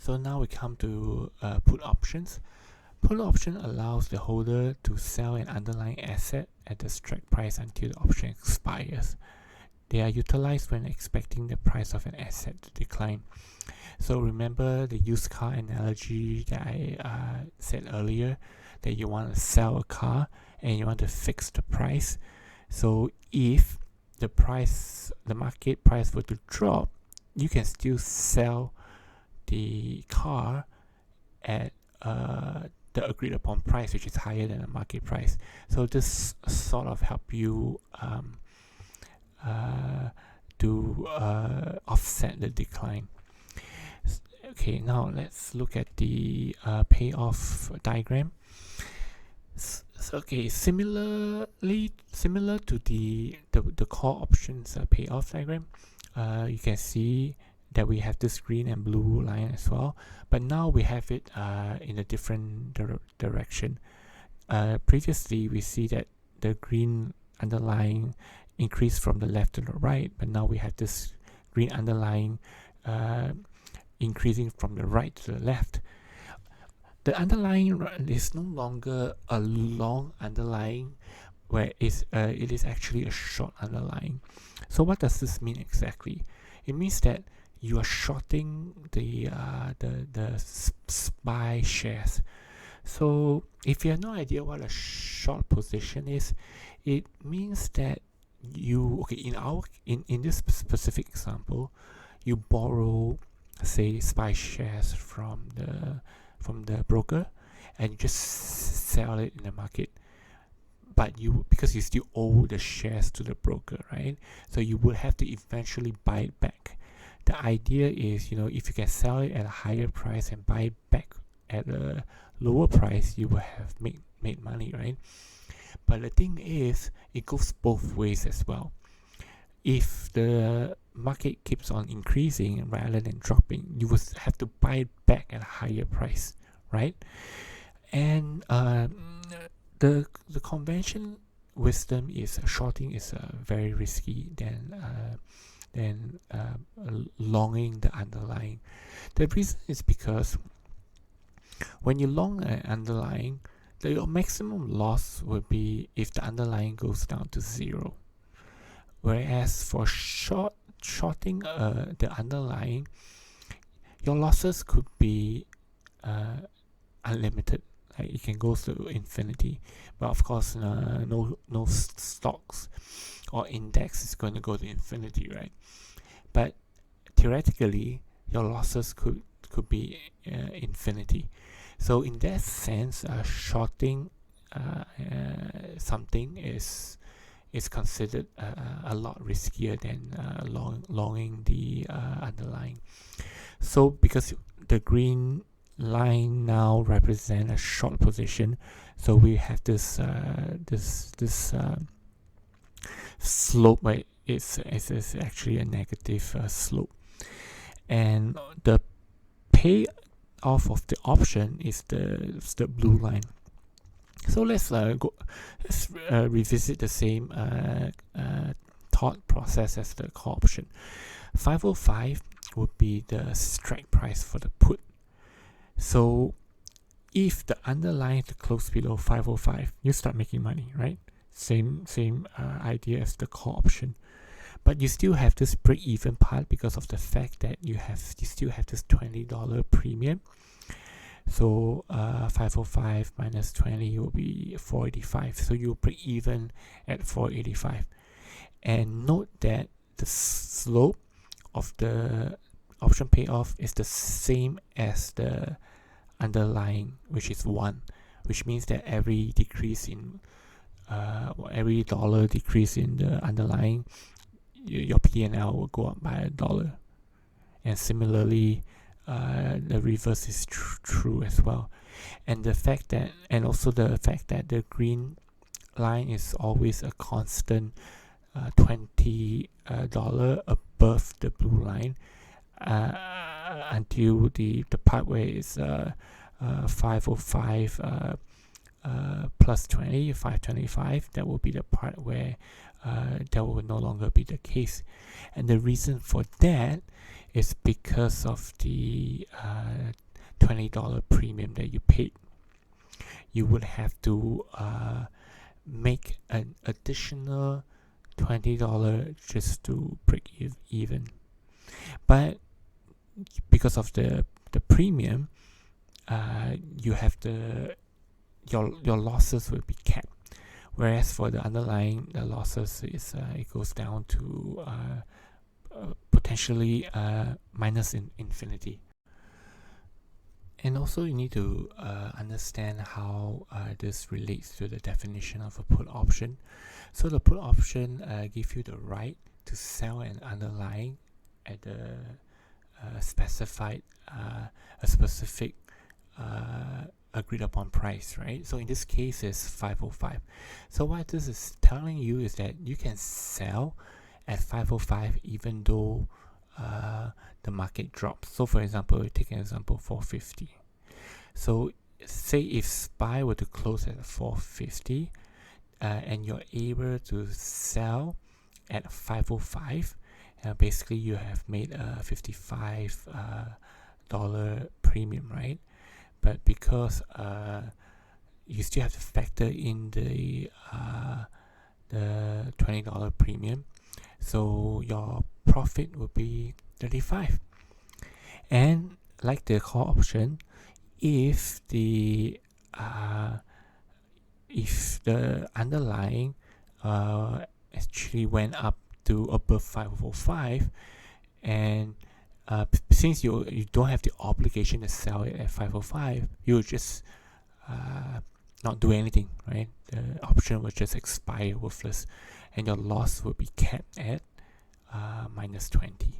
So now we come to put options. Put option allows the holder to sell an underlying asset at the strike price until the option expires. They are utilized when expecting the price of an asset to decline. So remember the used car analogy that I said earlier, that you want to sell a car and you want to fix the price. So if the market price were to drop, you can still sell the car at the agreed upon price, which is higher than the market price. So this sort of help you to offset the decline. Okay, now let's look at the payoff diagram. So, okay, similar to the call options payoff diagram, you can see that we have this green and blue line as well, but now we have it in a different direction. Previously, we see that the green underlying increased from the left to the right, but now we have this green underlying increasing from the right to the left. The underlying is no longer a long underlying, where it is actually a short underlying. So what does this mean exactly? It means that you are shorting the SPY shares. So if you have no idea what a short position is, it means that you in this specific example, you borrow, say, SPY shares from the broker, and you just sell it in the market, but because you still owe the shares to the broker, right? So you would have to eventually buy it back. The idea is, if you can sell it at a higher price and buy it back at a lower price, you will have made money, right? But the thing is, it goes both ways as well. If the market keeps on increasing rather than dropping, you will have to buy it back at a higher price, right? And the convention wisdom is shorting is very risky than longing the underlying. The reason is because when you long an underlying, your maximum loss will be if the underlying goes down to zero. Whereas for shorting the underlying, your losses could be unlimited. Like it can go to infinity. But of course, no stocks or index is going to go to infinity, right? But theoretically, your losses could be infinity. So in that sense, shorting something is considered a lot riskier than longing the underlying. So because the green line now represent a short position, so we have this slope, where it's actually a negative slope, and the payoff of the option is the blue line. So let's revisit the same thought process as the call option. 505 would be the strike price for the put. So if the underlying to close below 505, you start making money, right? Same idea as the call option. But you still have this break-even part because of the fact that you still have this $20 premium. So 505 minus 20 will be 485. So you break even at 485. And note that the slope of the option payoff is the same as the underlying, which is 1, which means that every decrease in every dollar decrease in the underlying, your P&L will go up by $1. And similarly, the reverse is true as well. And the fact that the green line is always a constant $20 above the blue line until the part where it's 505 plus 20, 525, that will be the part where that will no longer be the case. And the reason for that is because of the $20 premium that you paid. You would have to make an additional $20 just to break even. But because of the premium, you have your losses will be capped. Whereas for the underlying, the losses is it goes down to potentially minus infinity. And also you need to understand how this relates to the definition of a put option. So the put option gives you the right to sell an underlying at the specified a specific agreed upon price, right? So in this case it's 505. So what this is telling you is that you can sell at 505 even though the market drops. So for example, we take an example 450. So say if SPY were to close at 450 and you're able to sell at 505, basically you have made a $55 premium, right? But because you still have to factor in the $20 premium, so your profit will be 35. And like the call option, if the underlying actually went up to above 505, and since you don't have the obligation to sell it at 505, you just not do anything, right? The option will just expire worthless, and your loss will be capped at minus 20.